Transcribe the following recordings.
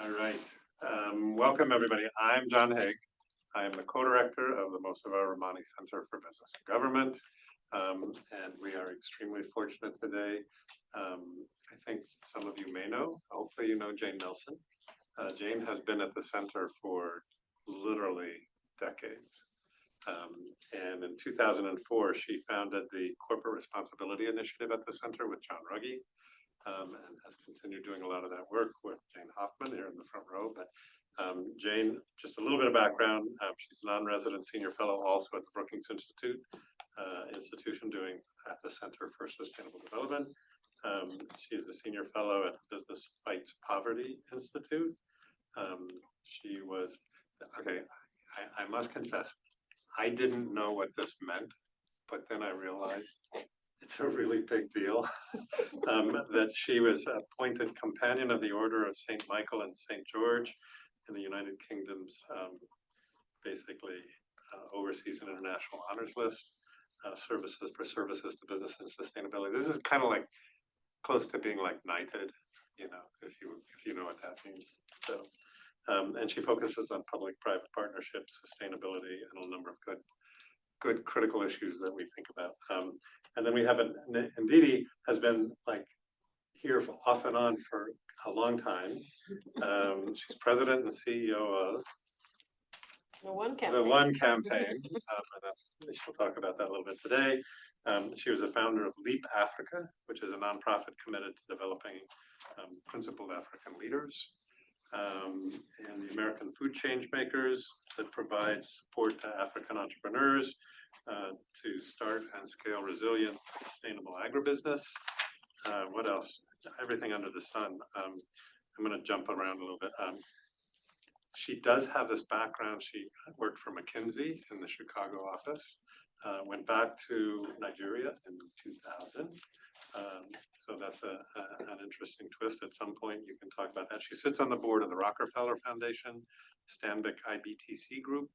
All right. Welcome, everybody. I'm John Haig. I am the co-director of the Mosavara Ramani Center for Business and Government. And we are extremely fortunate today. I think some of you may know, hopefully you know Jane Nelson. Jane has been at the center for literally decades. And in 2004, she founded the Corporate Responsibility Initiative at the center with John Ruggie. And has continued doing a lot of that work with Jane Hoffman here in the front row. But Jane, just a little bit of background. She's a non-resident senior fellow also at the Brookings Institution doing at the Center for Sustainable Development. She is a senior fellow at the Business Fights Poverty Institute. She was, okay, I must confess, I didn't know what this meant, but then I realized it's a really big deal that she was appointed Companion of the Order of St. Michael and St. George in the United Kingdom's basically overseas and international honors list, services to business and sustainability. This is kind of like close to being like knighted, you know, if you know what that means. So, and she focuses on public-private partnerships, sustainability, and a number of good critical issues that we think about. And then we have Ndidi has been like here off and on for a long time. She's president and CEO of The One Campaign. The One Campaign. And she'll talk about that a little bit today. She was a founder of LEAP Africa, which is a nonprofit committed to developing principled African leaders. And the American Food Change Makers that provides support to African entrepreneurs to start and scale resilient, sustainable agribusiness. What else? Everything under the sun. I'm going to jump around a little bit. She does have this background. She worked for McKinsey in the Chicago office, went back to Nigeria in 2000. So that's an interesting twist. At some point, you can talk about that. She sits on the board of the Rockefeller Foundation, Stanbic IBTC Group,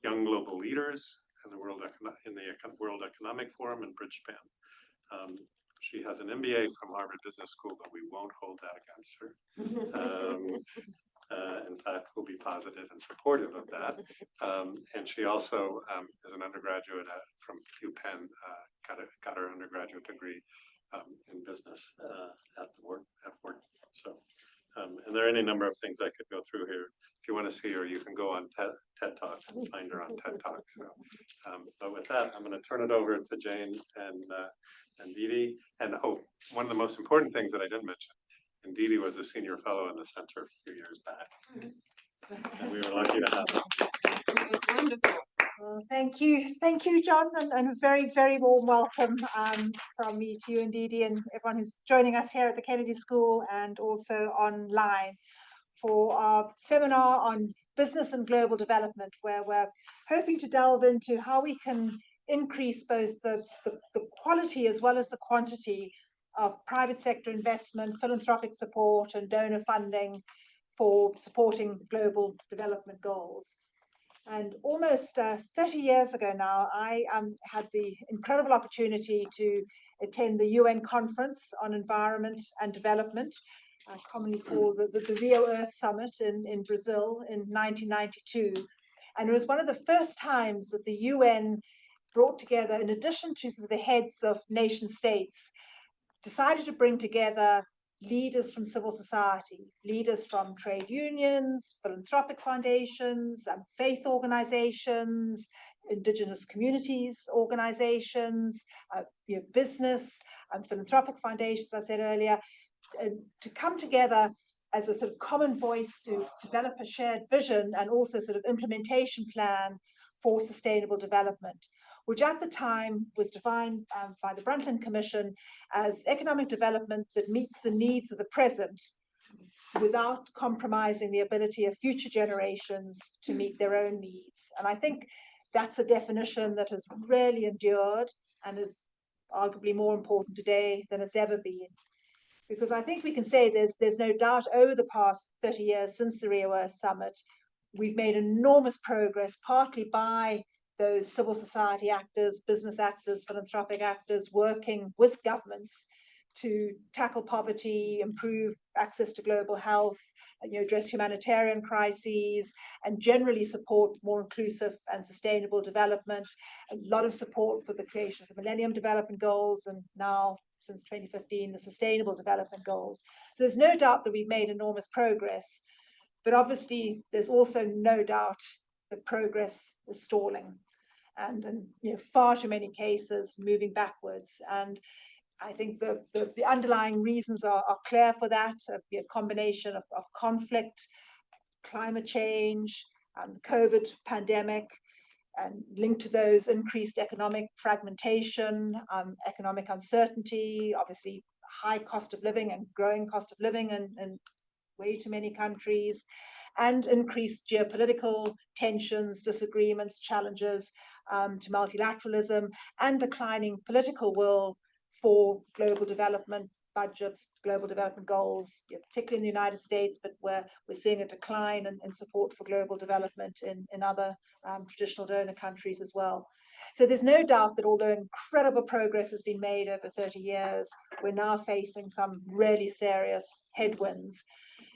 Young Global Leaders, and the World Economic Forum and Bridgespan. She has an MBA from Harvard Business School, but we won't hold that against her. In fact, we'll be positive and supportive of that. And she also is an undergraduate from UPenn, got her undergraduate degree in business at Wharton. So, and there are any number of things I could go through here. If you want to see her, you can go on TED Talks and find her on TED Talks. So, but with that, I'm going to turn it over to Jane and Ndidi. And oh, one of the most important things that I didn't mention, Ndidi was a senior fellow in the center a few years back. And we were lucky to have her. It was wonderful. Well, thank you, John, and a very, very warm welcome from me to you, Ndidi, and everyone who's joining us here at the Kennedy School and also online for our seminar on business and global development, where we're hoping to delve into how we can increase both the quality as well as the quantity of private sector investment, philanthropic support, and donor funding for supporting global development goals. And almost 30 years ago now, I had the incredible opportunity to attend the UN Conference on Environment and Development, commonly called the Rio Earth Summit in Brazil in 1992. And it was one of the first times that the UN brought together, in addition to sort of the heads of nation states, decided to bring together leaders from civil society, leaders from trade unions, philanthropic foundations, faith organizations, indigenous communities organizations, business and philanthropic foundations, as I said earlier, to come together as a sort of common voice to develop a shared vision and also sort of implementation plan for sustainable development, which at the time was defined by the Brundtland Commission as economic development that meets the needs of the present without compromising the ability of future generations to meet their own needs. And I think that's a definition that has really endured and is arguably more important today than it's ever been. Because I think we can say there's no doubt over the past 30 years since the Rio Earth Summit, we've made enormous progress, partly by those civil society actors, business actors, philanthropic actors working with governments to tackle poverty, improve access to global health, address humanitarian crises, and generally support more inclusive and sustainable development. A lot of support for the creation of the Millennium Development Goals, and now, since 2015, the Sustainable Development Goals. So there's no doubt that we've made enormous progress, but obviously there's also no doubt that progress is stalling, and in far too many cases moving backwards. And I think the underlying reasons are clear for that: a combination of conflict, climate change, the COVID pandemic, and linked to those increased economic fragmentation, economic uncertainty, obviously high cost of living and growing cost of living in way too many countries, and increased geopolitical tensions, disagreements, challenges to multilateralism, and declining political will for global development budgets, global development goals, particularly in the United States, but we're seeing a decline in support for global development in other traditional donor countries as well. So there's no doubt that although incredible progress has been made over 30 years, we're now facing some really serious headwinds.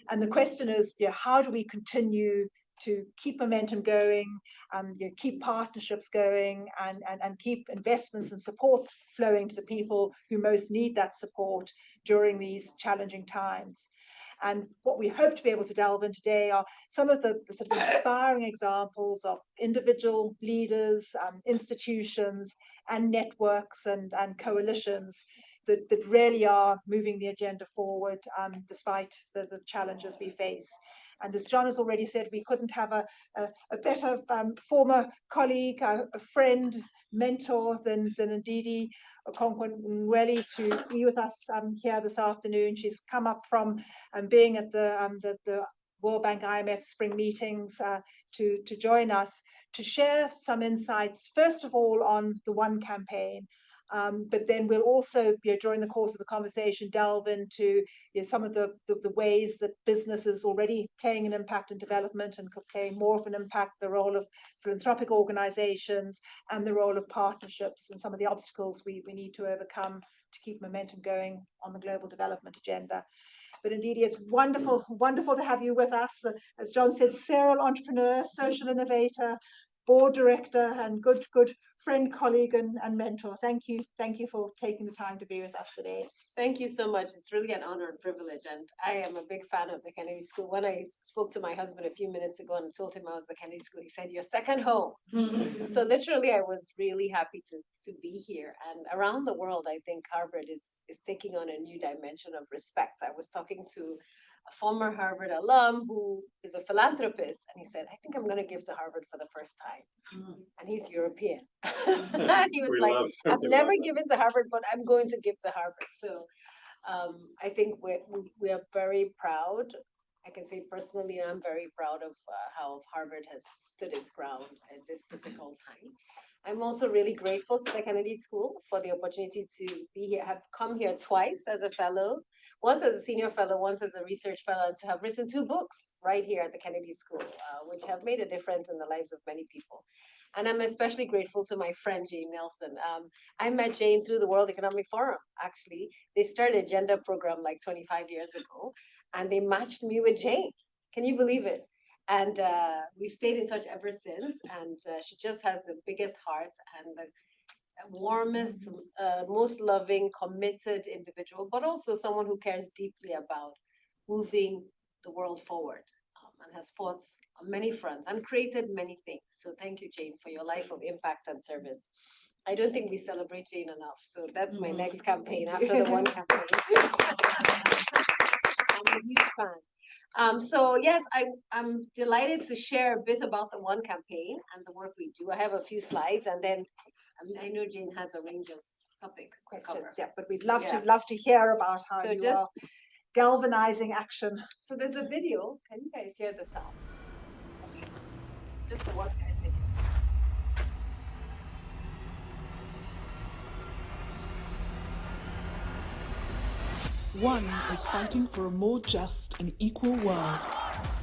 And the question is, how do we continue to keep momentum going, keep partnerships going, and keep investments and support flowing to the people who most need that support during these challenging times? And what we hope to be able to delve in today are some of the sort of inspiring examples of individual leaders, institutions, and networks and coalitions that really are moving the agenda forward despite the challenges we face. And as John has already said, we couldn't have a better former colleague, a friend, mentor than Ndidi Okonkwo Nwuneli to be with us here this afternoon. She's come up from being at the World Bank IMF spring meetings to join us to share some insights, first of all, on the One campaign. But then we'll also, during the course of the conversation, delve into some of the ways that business is already playing an impact in development and could play more of an impact, the role of philanthropic organizations and the role of partnerships and some of the obstacles we need to overcome to keep momentum going on the global development agenda. But Ndidi, it's wonderful to have you with us. As John said, serial entrepreneur, social innovator, board director, and good friend, colleague, and mentor. Thank you for taking the time to be with us today. Thank you so much. It's really an honor and privilege, and I am a big fan of the Kennedy School. When I spoke to my husband a few minutes ago and told him I was the Kennedy School, he said, "Your second home." So literally, I was really happy to be here. And around the world, I think Harvard is taking on a new dimension of respect. I was talking to a former Harvard alum who is a philanthropist, and he said, "I think I'm going to give to Harvard for the first time." And he's European. And he was like, "I've never given to Harvard, but I'm going to give to Harvard." So I think we are very proud. I can say personally, I'm very proud of how Harvard has stood its ground at this difficult time. I'm also really grateful to the Kennedy School for the opportunity to be here. I've come here twice as a fellow, once as a senior fellow, once as a research fellow, and to have written 2 books right here at the Kennedy School, which have made a difference in the lives of many people. And I'm especially grateful to my friend, Jane Nelson. I met Jane through the World Economic Forum, actually. They started a gender program like 25 years ago, and they matched me with Jane. Can you believe it? And we've stayed in touch ever since. And she just has the biggest heart and the warmest, most loving, committed individual, but also someone who cares deeply about moving the world forward, and has fought on many fronts and created many things. So thank you, Jane, for your life of impact and service. I don't think we celebrate Jane enough. So that's my next campaign after the One campaign. I'm a huge fan. So yes, I'm delighted to share a bit about the One campaign and the work we do. I have a few slides, and then I know Jane has a range of topics, questions, but we'd love to hear about how you are galvanizing action. So there's a video. Can you guys hear the sound? Just the one video. One is fighting for a more just and equal world.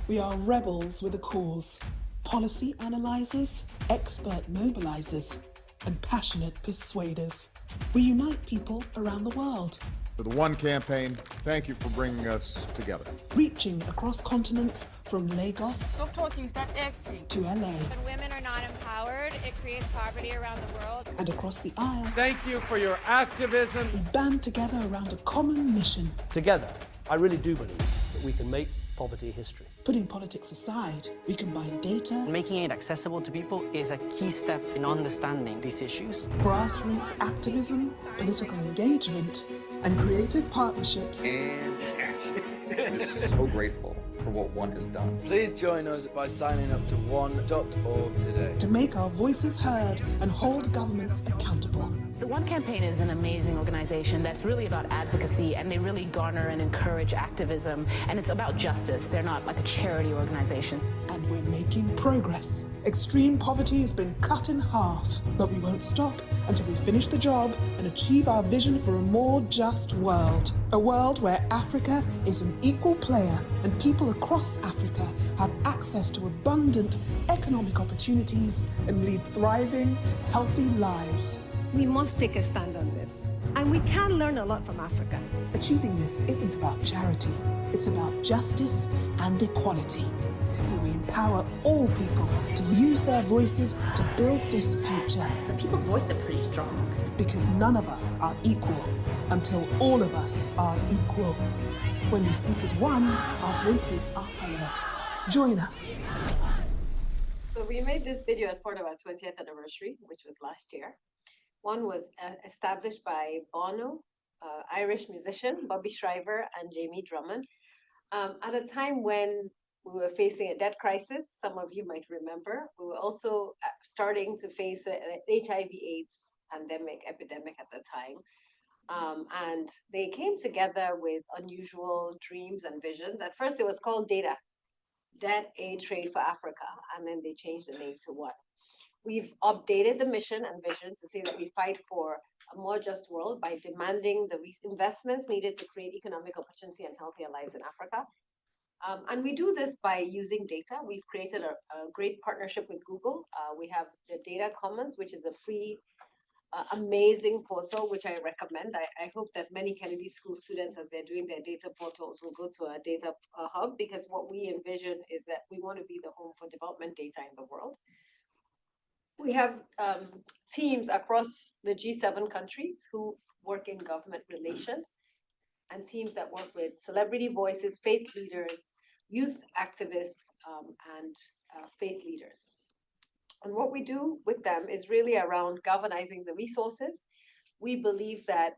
We are rebels with a cause, policy analyzers, expert mobilizers, and passionate persuaders. We unite people around the world. To the One campaign, thank you for bringing us together. Reaching across continents from Lagos Stop talking, start acting. to LA When women are not empowered, it creates poverty around the world. and across the aisle. Thank you for your activism. We band together around a common mission, Together, I really do believe that we can make poverty history. putting politics aside. We combine data, Making it accessible to people is a key step in understanding these issues. grassroots activism, political engagement, and creative partnerships. We're so grateful for what One has done. Please join us by signing up to one.org today. To make our voices heard and hold governments accountable. The One Campaign is an amazing organization that's really about advocacy, and they really garner and encourage activism, and it's about justice. They're not like a charity organization. And we're making progress. Extreme poverty has been cut in half, but we won't stop until we finish the job and achieve our vision for a more just world. A world where Africa is an equal player and people across Africa have access to abundant economic opportunities and lead thriving, healthy lives. We must take a stand on this. And we can learn a lot from Africa. Achieving this isn't about charity, it's about justice and equality. So we empower all people to use their voices to build this future. The people's voices are pretty strong. Because none of us are equal until all of us are equal. When we speak as one, our voices are heard. Join us. So we made this video as part of our 20th anniversary, which was last year. One was established by Bono, Irish musician, Bobby Shriver, and Jamie Drummond, at a time when we were facing a debt crisis. Some of you might remember. We were also starting to face an HIV/AIDS epidemic at the time. And they came together with unusual dreams and visions. At first, it was called DATA, Debt, Aid, Trade for Africa, and then they changed the name to One. We've updated the mission and vision to say that we fight for a more just world by demanding the investments needed to create economic opportunity and healthier lives in Africa. And we do this by using data. We've created a great partnership with Google. We have the Data Commons, which is a free, amazing portal, which I recommend. I hope that many Kennedy School students, as they're doing their data portals, will go to a data hub, because what we envision is that we want to be the home for development data in the world. We have teams across the G7 countries who work in government relations, and teams that work with celebrity voices, faith leaders, youth activists, and faith leaders. And what we do with them is really around galvanizing the resources. We believe that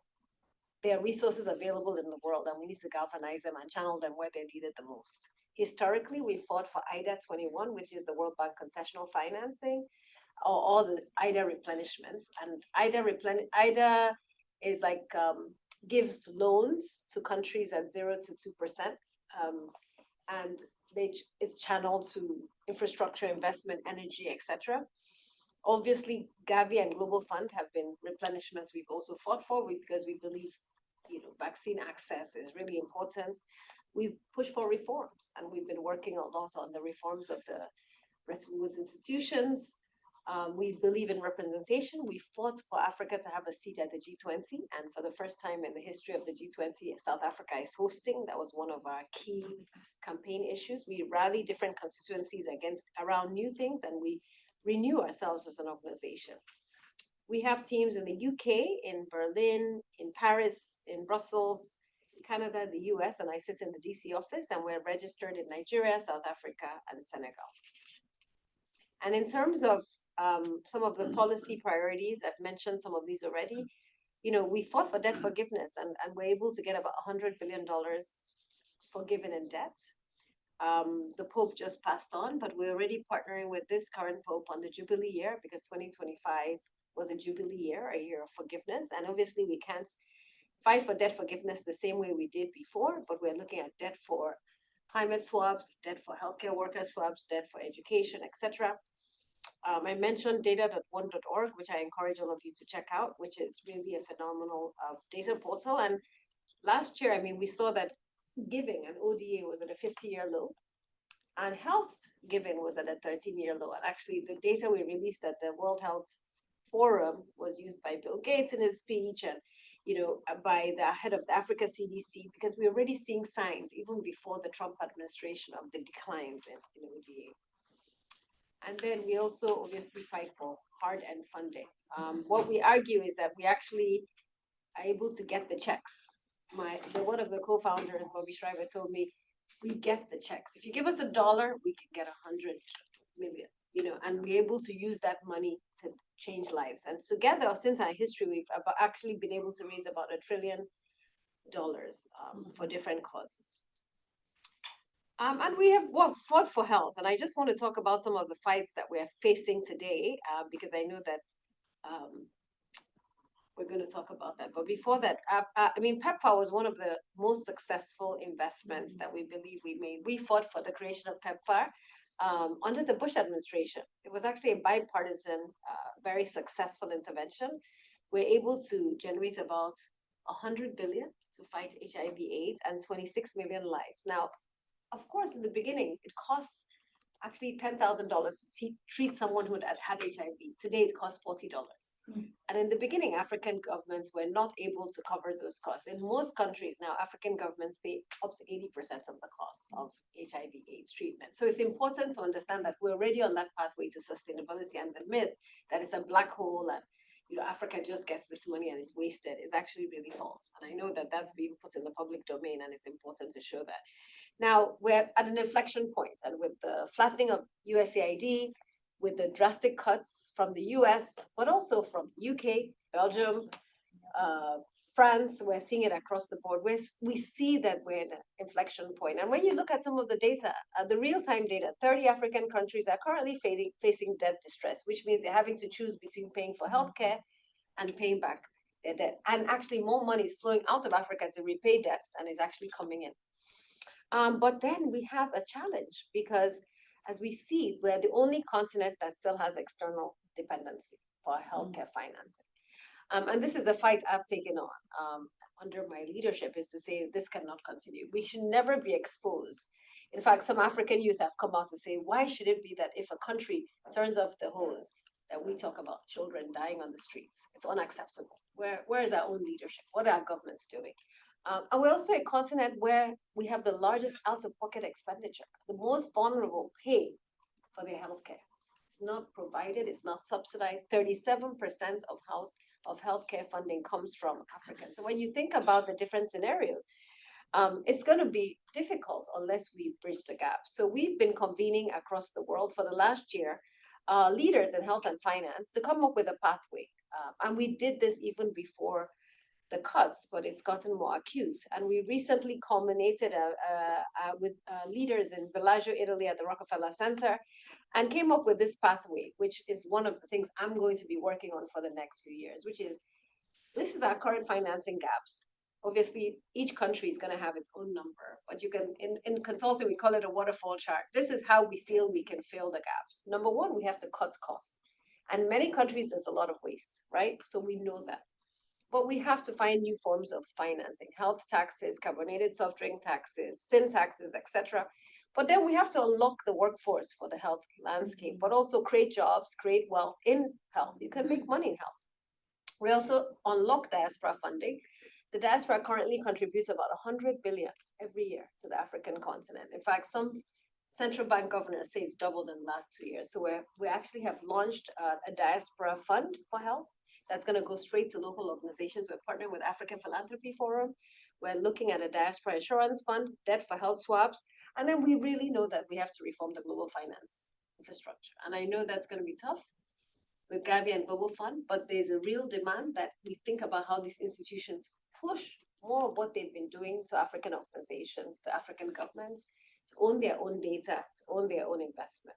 there are resources available in the world, and we need to galvanize them and channel them where they're needed the most. Historically, we fought for IDA 21, which is the World Bank concessional financing, or all the IDA replenishments. And IDA is like gives loans to countries at 0 to 2%, and it's channeled to infrastructure investment, energy, etc. Obviously, Gavi and Global Fund have been replenishments we've also fought for, because we believe vaccine access is really important. We push for reforms, and we've been working a lot on the reforms of the Bretton Woods institutions. We believe in representation. We fought for Africa to have a seat at the G20, and for the first time in the history of the G20, South Africa is hosting. That was one of our key campaign issues. We rally different constituencies around new things, and we renew ourselves as an organization. We have teams in the UK, in Berlin, in Paris, in Brussels, Canada, the US, and I sit in the DC office, and we're registered in Nigeria, South Africa, and Senegal. And in terms of some of the policy priorities, I've mentioned some of these already. We fought for debt forgiveness, and we're able to get about $100 billion forgiven in debt. The Pope just passed on, but we're already partnering with this current Pope on the Jubilee year, because 2025 was a Jubilee year, a year of forgiveness. And obviously we can't fight for debt forgiveness the same way we did before, but we're looking at debt for climate swaps, debt for healthcare worker swaps, debt for education, etc. I mentioned data.one.org, which I encourage all of you to check out, which is really a phenomenal data portal. And last year, we saw that giving and ODA was at a 50-year low, and health giving was at a 13-year low. And actually, the data we released at the World Health Forum was used by Bill Gates in his speech, and by the head of the Africa CDC, because we're already seeing signs even before the Trump administration of the declines in ODA. And then we also obviously fight for hard-end funding. What we argue is that we actually are able to get the checks. One of the co-founders, Bobby Schreiber, told me, we get the checks. If you give us $1, we can get 100 million, and we're able to use that money to change lives. And together, since our history, we've actually been able to raise about $1 trillion for different causes. And we have fought for health. And I just want to talk about some of the fights that we're facing today, because I know that we're going to talk about that. But before that, PEPFAR was one of the most successful investments that we believe we made. We fought for the creation of PEPFAR under the Bush administration. It was actually a bipartisan, very successful intervention. We're able to generate about 100 billion to fight HIV/AIDS and 26 million lives. Now, of course, in the beginning, it costs actually $10,000 to treat someone who had HIV. Today, it costs $40. And in the beginning, African governments were not able to cover those costs. In most countries now, African governments pay up to 80% of the cost of HIV/AIDS treatment. So it's important to understand that we're already on that pathway to sustainability, and the myth that it's a black hole and Africa just gets this money and it's wasted is actually really false. And I know that that's being put in the public domain, and it's important to show that. Now, we're at an inflection point, and with the flattening of USAID, with the drastic cuts from the US, but also from UK, Belgium, France, we're seeing it across the board. We see that we're in an inflection point. And when you look at some of the data, the real-time data, 30 African countries are currently facing debt distress, which means they're having to choose between paying for healthcare and paying back their debt. And actually more money is flowing out of Africa to repay debts than is actually coming in. But then we have a challenge, because as we see, we're the only continent that still has external dependency for healthcare financing. And this is a fight I've taken on under my leadership, is to say this cannot continue. We should never be exposed. In fact, some African youth have come out to say, why should it be that if a country turns off the hose, that we talk about children dying on the streets? It's unacceptable. Where is our own leadership? What are our governments doing? And we're also a continent where we have the largest out-of-pocket expenditure. The most vulnerable pay for their healthcare. It's not provided, it's not subsidized. 37% of healthcare funding comes from Africans. So when you think about the different scenarios, it's going to be difficult unless we bridge the gap. So we've been convening across the world for the last year, leaders in health and finance, to come up with a pathway. And we did this even before the cuts, but it's gotten more acute. And we recently culminated with leaders in Bellagio, Italy, at the Rockefeller Center, and came up with this pathway, which is one of the things I'm going to be working on for the next few years, which is, this is our current financing gaps. Obviously, each country is going to have its own number, but you can, in consulting, we call it a waterfall chart. This is how we feel we can fill the gaps. Number one, we have to cut costs. And many countries, there's a lot of waste, right? So we know that. But we have to find new forms of financing, health taxes, carbonated soft drink taxes, sin taxes, etc. But then we have to unlock the workforce for the health landscape, but also create jobs, create wealth in health. You can make money in health. We also unlock diaspora funding. The diaspora currently contributes about 100 billion every year to the African continent. In fact, some central bank governors say it's doubled in the last 2 years. So we actually have launched a diaspora fund for health that's going to go straight to local organizations. We're partnering with African Philanthropy Forum. We're looking at a diaspora insurance fund, debt for health swaps. And then we really know that we have to reform the global finance infrastructure. And I know that's going to be tough with Gavi and Global Fund, but there's a real demand that we think about how these institutions push more of what they've been doing to African organizations, to African governments, to own their own data, to own their own investment.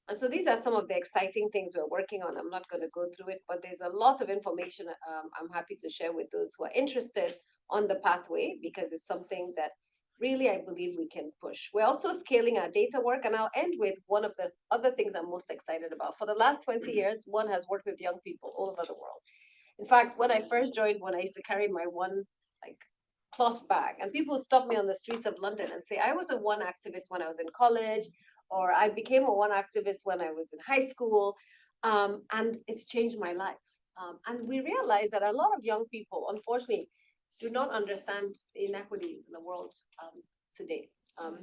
And so these are some of the exciting things we're working on. I'm not going to go through it, but there's a lot of information I'm happy to share with those who are interested on the pathway, because it's something that really I believe we can push. We're also scaling our data work, and I'll end with one of the other things I'm most excited about. For the last 20 years, one has worked with young people all over the world. In fact, when I first joined, when I used to carry my one cloth bag, and people would stop me on the streets of London and say, I was a one activist when I was in college, or I became a one activist when I was in high school, and it's changed my life. And we realized that a lot of young people, unfortunately, do not understand the inequities in the world today.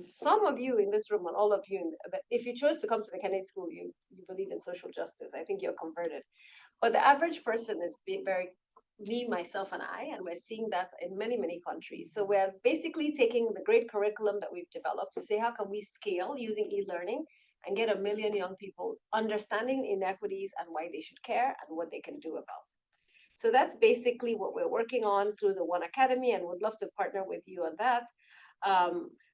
Some of you in this room, and all of you, if you chose to come to the Kennedy School, you believe in social justice. I think you're converted. But the average person is very, me, myself, and I, and we're seeing that in many, many countries. So we're basically taking the great curriculum that we've developed to say, how can we scale using e-learning and get 1 million young people understanding inequities and why they should care and what they can do about it. So that's basically what we're working on through the One Academy, and would love to partner with you on that.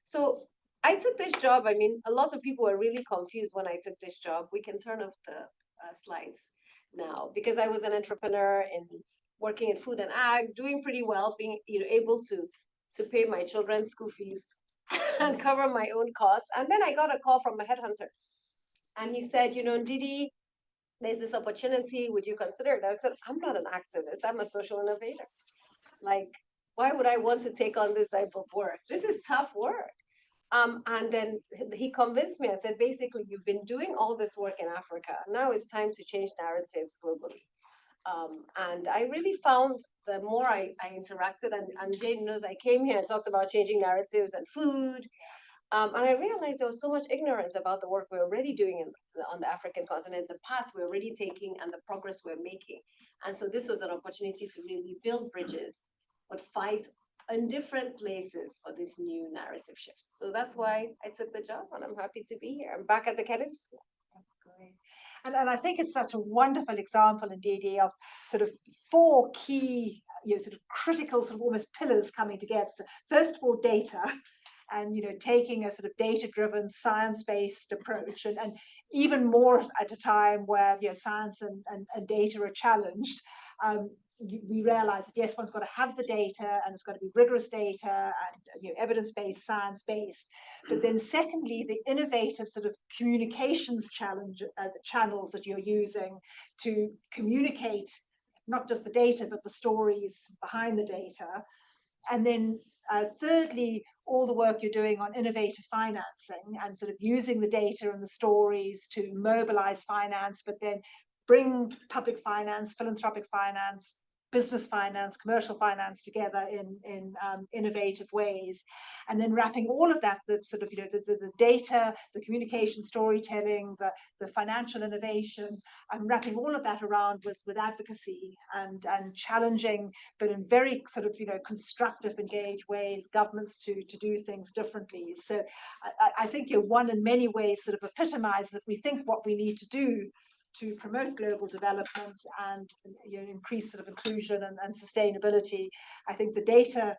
So I took this job. I mean, a lot of people were really confused when I took this job. We can turn off the slides now, because I was an entrepreneur in working in food and ag, doing pretty well, being able to pay my children's school fees and cover my own costs. And then I got a call from a headhunter, and he said, Ndidi, there's this opportunity, would you consider it? I said, I'm not an activist, I'm a social innovator. Like, why would I want to take on this type of work? This is tough work. And then he convinced me. I said, basically, you've been doing all this work in Africa. Now it's time to change narratives globally. And I really found the more I interacted, and Jane knows I came here and talked about changing narratives and food. And I realized there was so much ignorance about the work we're already doing on the African continent, the paths we're already taking and the progress we're making. And so this was an opportunity to really build bridges, but fight in different places for this new narrative shift. So that's why I took the job, and I'm happy to be here. I'm back at the Kennedy School. Great. And I think it's such a wonderful example, Ndidi, of sort of 4 key, sort of critical, sort of almost pillars coming together. So first of all, data. And taking a sort of data-driven, science-based approach, and even more at a time where science and data are challenged, we realize that yes, one's got to have the data, and it's got to be rigorous data and evidence-based, science-based. But then secondly, the innovative sort of communications channels that you're using to communicate not just the data, but the stories behind the data. And then thirdly, all the work you're doing on innovative financing and sort of using the data and the stories to mobilize finance, but then bring public finance, philanthropic finance, business finance, commercial finance together in innovative ways, and then wrapping all of that, the sort of the data, the communication, storytelling, the financial innovation, and wrapping all of that around with advocacy and challenging, but in very sort of constructive, engaged ways, governments to do things differently. So I think one in many ways sort of epitomizes, if we think what we need to do to promote global development and increase sort of inclusion and sustainability. I think the data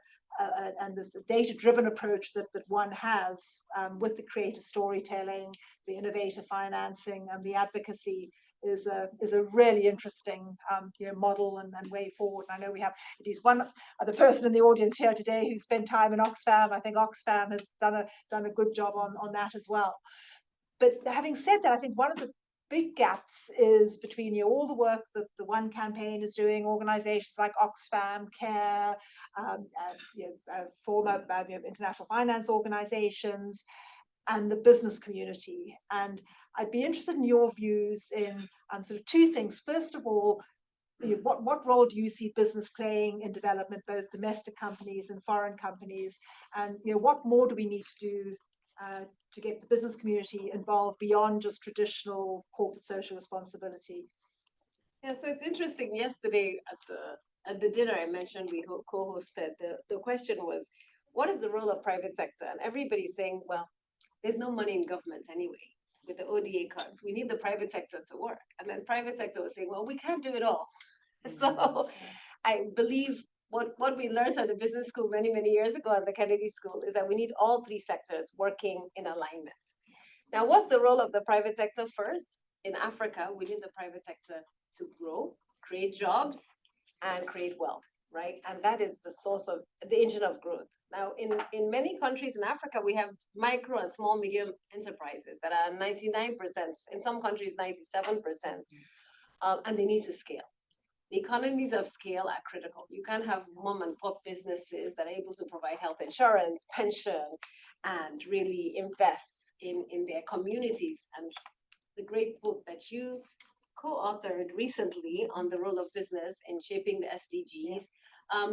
and the data-driven approach that one has with the creative storytelling, the innovative financing, and the advocacy is a really interesting model and way forward. And I know we have at least one other person in the audience here today who spent time in Oxfam. I think Oxfam has done a good job on that as well. But having said that, I think one of the big gaps is between all the work that the One campaign is doing, organizations like Oxfam, CARE, former international finance organizations, and the business community. And I'd be interested in your views in sort of 2 things. First of all, what role do you see business playing in development, both domestic companies and foreign companies? And what more do we need to do to get the business community involved beyond just traditional corporate social responsibility? Yeah, so it's interesting. Yesterday at the dinner I mentioned we co-hosted, the question was, what is the role of private sector? And everybody's saying, well, there's no money in government anyway. With the ODA cuts, we need the private sector to work. And then private sector was saying, well, we can't do it all. So I believe what we learned at the business school many, many years ago at the Kennedy School is that we need all 3 sectors working in alignment. Now, what's the role of the private sector first? In Africa, we need the private sector to grow, create jobs, and create wealth, right? And that is the source of the engine of growth. Now, in many countries in Africa, we have micro and small medium enterprises that are 99%, in some countries 97%, and they need to scale. The economies of scale are critical. You can't have mom and pop businesses that are able to provide health insurance, pension, and really invest in their communities. And the great book that you co-authored recently on the role of business in shaping the SDGs,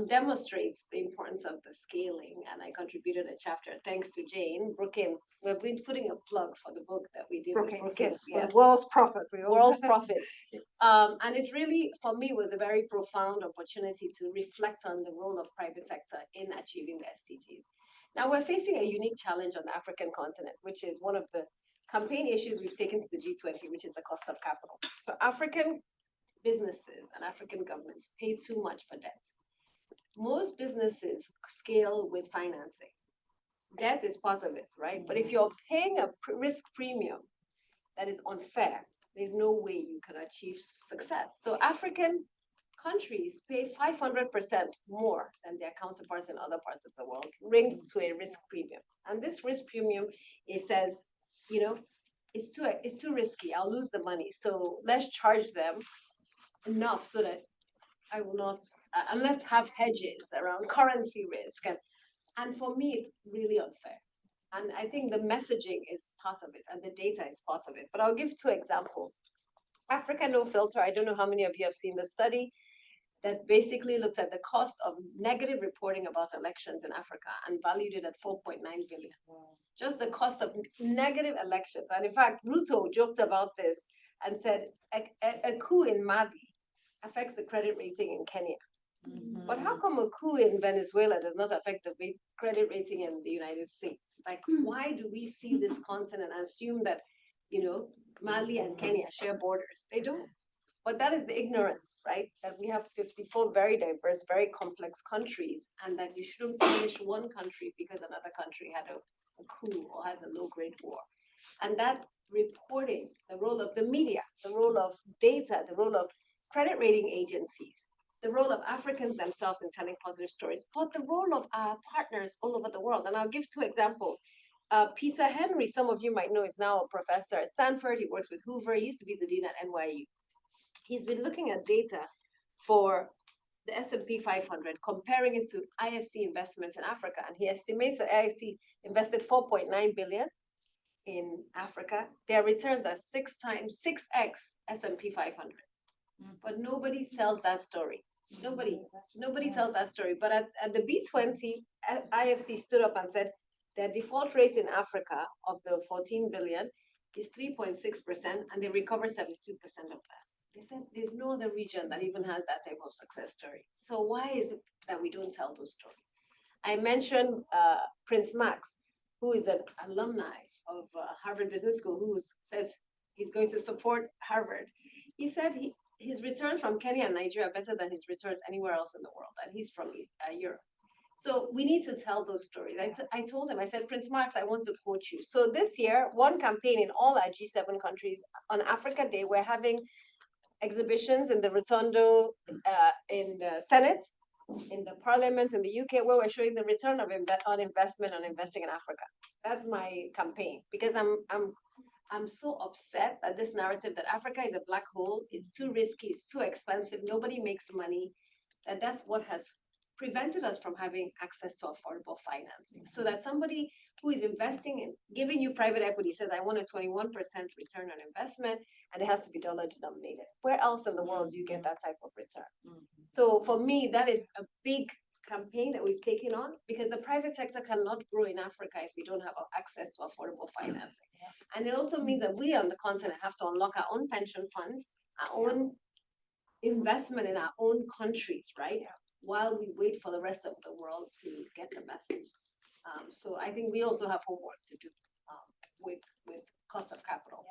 demonstrates the importance of the scaling. And I contributed a chapter thanks to Jane Brookins. We've been putting a plug for the book that we did with Brookins. Yes. World's Profit. World's Profit. And it really, for me, was a very profound opportunity to reflect on the role of private sector in achieving the SDGs. Now, we're facing a unique challenge on the African continent, which is one of the campaign issues we've taken to the G20, which is the cost of capital. So African businesses and African governments pay too much for debt. Most businesses scale with financing. Debt is part of it, right? But if you're paying a risk premium that is unfair, there's no way you can achieve success. So African countries pay 500% more than their counterparts in other parts of the world, linked to a risk premium. And this risk premium, it says, you know, it's too risky. I'll lose the money. So let's charge them enough so that I will not, and let's have hedges around currency risk. And for me, it's really unfair. And I think the messaging is part of it and the data is part of it. But I'll give two examples. Africa No Filter, I don't know how many of you have seen the study that basically looked at the cost of negative reporting about elections in Africa and valued it at 4.9 billion. Wow. Just the cost of negative elections. And in fact, Ruto joked about this and said a coup in Mali affects the credit rating in Kenya. Mm-hmm. But how come a coup in Venezuela does not affect the credit rating in the United States? Like, why do we see this continent and assume that, you know, Mali and Kenya share borders? They don't. But that is the ignorance, right? That we have 54 very diverse, very complex countries, and that you shouldn't punish one country because another country had a coup or has a low-grade war. And that reporting, the role of the media, the role of data, the role of credit rating agencies, the role of Africans themselves in telling positive stories, but the role of our partners all over the world. And I'll give two examples. Peter Henry, some of you might know, is now a professor at Stanford. He works with Hoover. He used to be the dean at NYU. He's been looking at data for the S&P 500, comparing it to IFC investments in Africa. And he estimates that IFC invested 4.9 billion in Africa. Their returns are 6x S&P 500. But nobody tells that story. Nobody tells that story. But at the B20, IFC stood up and said their default rate in Africa of the 14 billion is 3.6%, and they recover 72% of that. They said there's no other region that even has that type of success story. So why is it that we don't tell those stories? I mentioned Prince Max, who is an alumni of Harvard Business School, who says he's going to support Harvard. He said his returns from Kenya and Nigeria are better than his returns anywhere else in the world, and he's from Europe. So we need to tell those stories. I told him, I said, Prince Max, I want to quote you. So this year, one campaign in all our G7 countries, on Africa Day, we're having exhibitions in the Rotondo, in the Senate, in the Parliament, in the UK, where we're showing the return of on investment on investing in Africa. That's my campaign, because I'm so upset that this narrative that Africa is a black hole, it's too risky, it's too expensive, nobody makes money, that's what has prevented us from having access to affordable financing. So that somebody who is investing in, giving you private equity says, I want a 21% return on investment, and it has to be dollar denominated. Where else in the world do you get that type of return? So for me, that is a big campaign that we've taken on, because the private sector cannot grow in Africa if we don't have access to affordable financing. And it also means that we on the continent have to unlock our own pension funds, our own investment in our own countries, right? While we wait for the rest of the world to get the message. So I think we also have homework to do with cost of capital.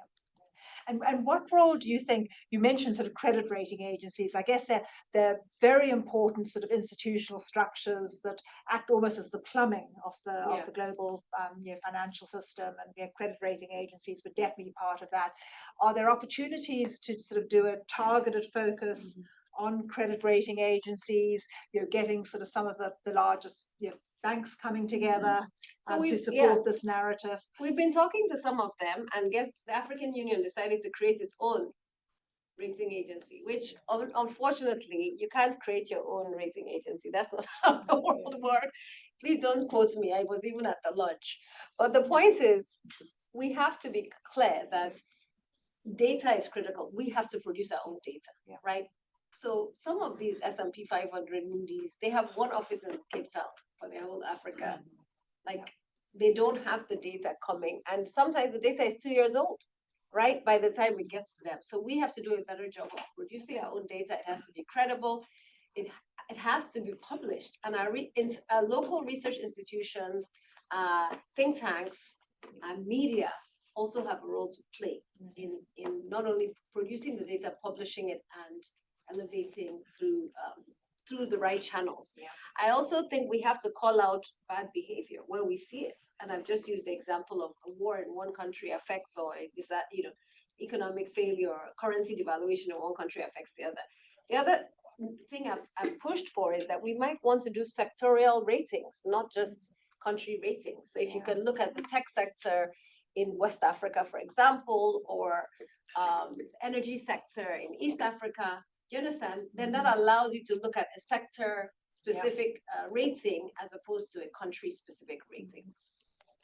And what role do you think, you mentioned sort of credit rating agencies, I guess they're very important sort of institutional structures that act almost as the plumbing of the global financial system, and credit rating agencies would definitely be part of that. Are there opportunities to sort of do a targeted focus on credit rating agencies, getting sort of some of the largest banks coming together to support this narrative? We've been talking to some of them, and guess the African Union decided to create its own rating agency, which unfortunately you can't create your own rating agency. That's not how the world works. Please don't quote me. I was even at the lunch. But the point is, we have to be clear that data is critical. We have to produce our own data, right? So some of these S&P 500 Moody's, they have one office in Cape Town for their whole Africa. Like they don't have the data coming, and sometimes the data is 2 years old, right? By the time it gets to them. So we have to do a better job of producing our own data. It has to be credible. It has to be published, and our local research institutions, think tanks, and media also have a role to play in not only producing the data, publishing it, and elevating through the right channels. I also think we have to call out bad behavior where we see it, and I've just used the example of a war in one country affects, or economic failure, or currency devaluation in one country affects the other. The other thing I've pushed for is that we might want to do sectorial ratings, not just country ratings. So if you can look at the tech sector in West Africa, for example, or energy sector in East Africa, do you understand? Then that allows you to look at a sector specific rating as opposed to a country specific rating.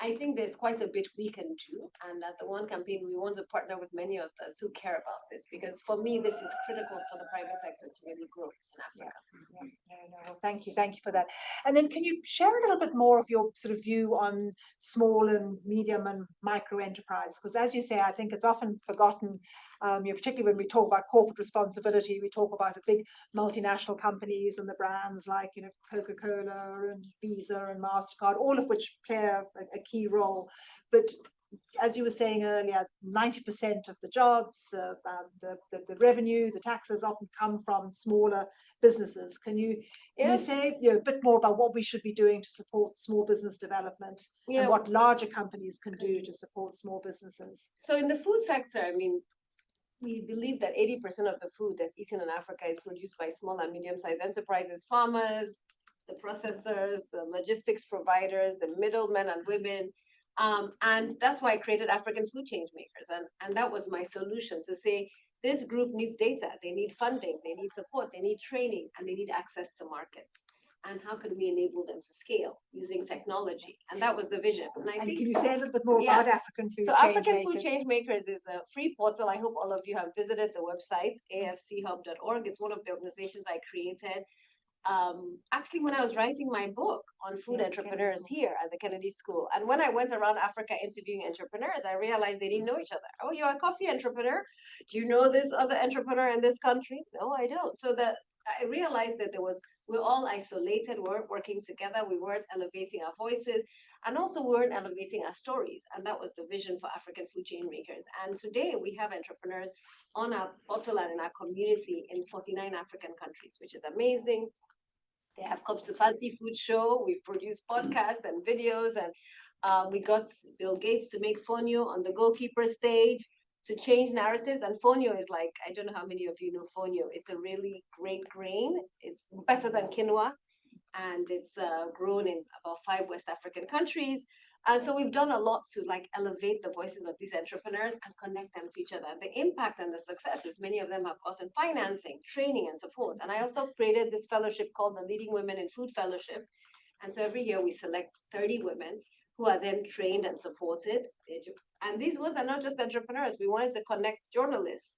I think there's quite a bit we can do, and at the One Campaign, we want to partner with many of us who care about this, because for me, this is critical for the private sector to really grow in Africa. Well, thank you for that. And then can you share a little bit more of your sort of view on small and medium and micro enterprise? Because as you say, I think it's often forgotten, particularly when we talk about corporate responsibility, we talk about the big multinational companies and the brands like, Coca-Cola and Visa and MasterCard, all of which play a key role. But as you were saying earlier, 90% of the jobs, the revenue, the taxes often come from smaller businesses. Can you say a bit more about what we should be doing to support small business development and what larger companies can do to support small businesses? So in the food sector, I mean, we believe that 80% of the food that's eaten in Africa is produced by small and medium-sized enterprises, farmers, the processors, the logistics providers, the middlemen and women. And that's why I created African Food Change Makers. And that was my solution, to say this group needs data, they need funding, they need support, they need training, and they need access to markets. And how can we enable them to scale using technology? And that was the vision. And I think, can you say a little bit more about African Food Change Makers? So African Food Change Makers is a free portal. I hope all of you have visited the website, afchub.org. It's one of the organizations I created. Actually, when I was writing my book on food entrepreneurs here at the Kennedy School, and when I went around Africa interviewing entrepreneurs, I realized they didn't know each other. Oh, you're a coffee entrepreneur? Do you know this other entrepreneur in this country? No, I don't. So I realized that we're all isolated, we weren't working together, we weren't elevating our voices, and also we weren't elevating our stories. And that was the vision for African Food Chain Makers. And today we have entrepreneurs on our portal and in our community in 49 African countries, which is amazing. They have come to Fancy Food Show. We've produced podcasts and videos, and we got Bill Gates to make fonio on the goalkeeper stage to change narratives. And fonio is like, I don't know how many of you know fonio. It's a really great grain. It's better than quinoa, and it's grown in about 5 West African countries. And so we've done a lot to elevate the voices of these entrepreneurs and connect them to each other. And the impact and the successes, many of them have gotten financing, training, and support. And I also created this fellowship called the Leading Women in Food Fellowship. And so every year we select 30 women who are then trained and supported. And these ones are not just entrepreneurs. We wanted to connect journalists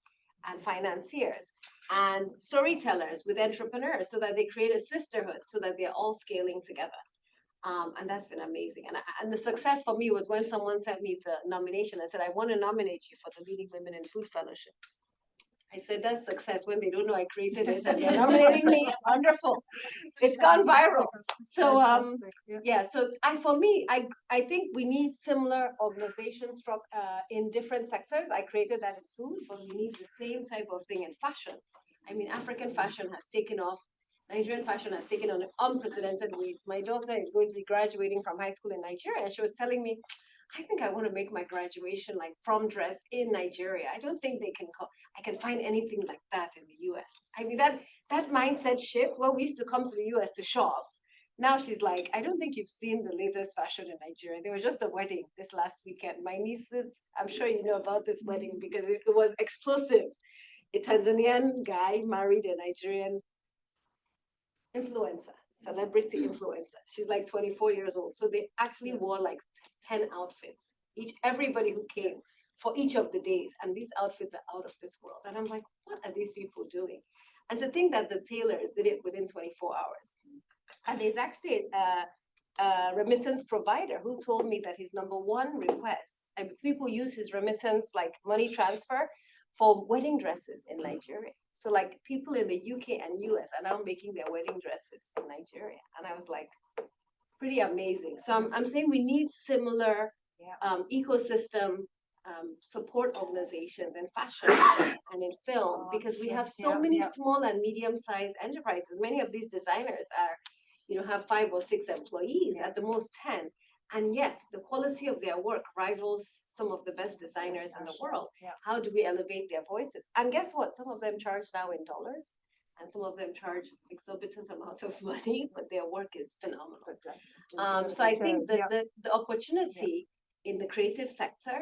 and financiers and storytellers with entrepreneurs so that they create a sisterhood, so that they're all scaling together. And that's been amazing. And the success for me was when someone sent me the nomination and said, I want to nominate you for the Leading Women in Food Fellowship. I said, that's success when they don't know I created it and they're nominating me. Wonderful. It's gone viral. So, so I think we need similar organizations in different sectors. I created that in food, but we need the same type of thing in fashion. I mean, African fashion has taken off. Nigerian fashion has taken on unprecedented ways. My daughter is going to be graduating from high school in Nigeria, and she was telling me, I think I want to make my graduation prom dress in Nigeria. I don't think I can find anything like that in the US. I mean, that mindset shift, we used to come to the US to shop. Now she's like, I don't think you've seen the latest fashion in Nigeria. There was just a wedding this last weekend. My nieces, I'm sure you know about this wedding because it was explosive. A Tanzanian guy married a Nigerian influencer, celebrity influencer. She's 24 years old. So they actually wore 10 outfits. Everybody who came for each of the days. And these outfits are out of this world. And I'm like, what are these people doing? And to think that the tailors did it within 24 hours. And there's actually a remittance provider who told me that his #1 request, and people use his remittance like money transfer for wedding dresses in Nigeria. So like people in the UK and US are now making their wedding dresses in Nigeria. And I was like, pretty amazing. So I'm saying we need similar ecosystem support organizations in fashion and in film, because we have so many small and medium-sized enterprises. Many of these designers are, have 5 or 6 employees, at the most 10. And yet the quality of their work rivals some of the best designers in the world. How do we elevate their voices? And guess what? Some of them charge now in dollars, and some of them charge exorbitant amounts of money, but their work is phenomenal. So I think that the opportunity in the creative sector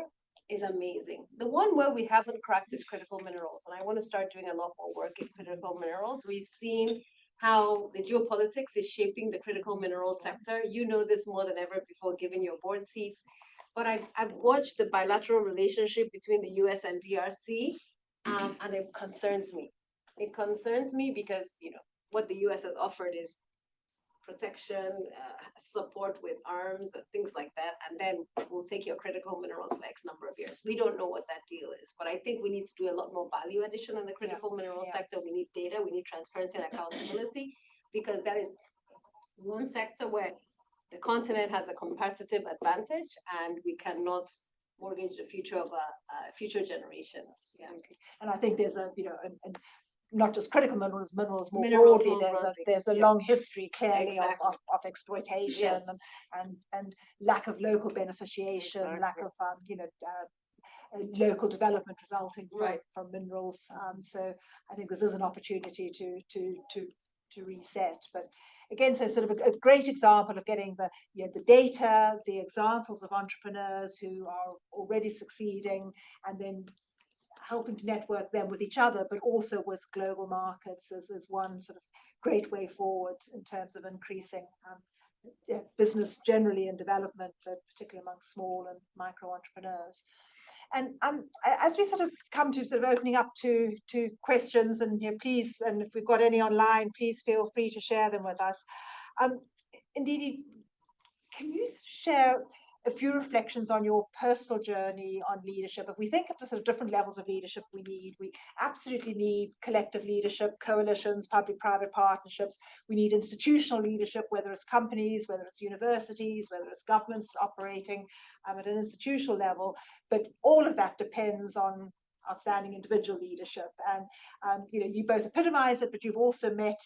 is amazing. The one where we haven't cracked is critical minerals, and I want to start doing a lot more work in critical minerals. We've seen how the geopolitics is shaping the critical minerals sector. You know this more than ever before, given your board seats. But I've watched the bilateral relationship between the US and DRC, and it concerns me. It concerns me because, what the US has offered is protection, support with arms, and things like that. And then we'll take your critical minerals for X number of years. We don't know what that deal is, but I think we need to do a lot more value addition in the critical mineral sector. We need data, we need transparency and accountability, because that is one sector where the continent has a competitive advantage, and we cannot mortgage the future of future generations. And I think there's not just critical minerals more broadly. There's a long history clearly of exploitation and lack of local beneficiation, lack of local development resulting from minerals. So I think this is an opportunity to reset. But again, so sort of a great example of getting the data, the examples of entrepreneurs who are already succeeding, and then helping to network them with each other, but also with global markets as one sort of great way forward in terms of increasing business generally in development, but particularly among small and micro entrepreneurs. And as we sort of come to sort of opening up to questions, and please, and if we've got any online, please feel free to share them with us. Ndidi, can you share a few reflections on your personal journey on leadership? If we think of the sort of different levels of leadership we absolutely need collective leadership, coalitions, public-private partnerships. We need institutional leadership, whether it's companies, whether it's universities, whether it's governments operating at an institutional level. But all of that depends on outstanding individual leadership. And you both epitomize it, but you've also met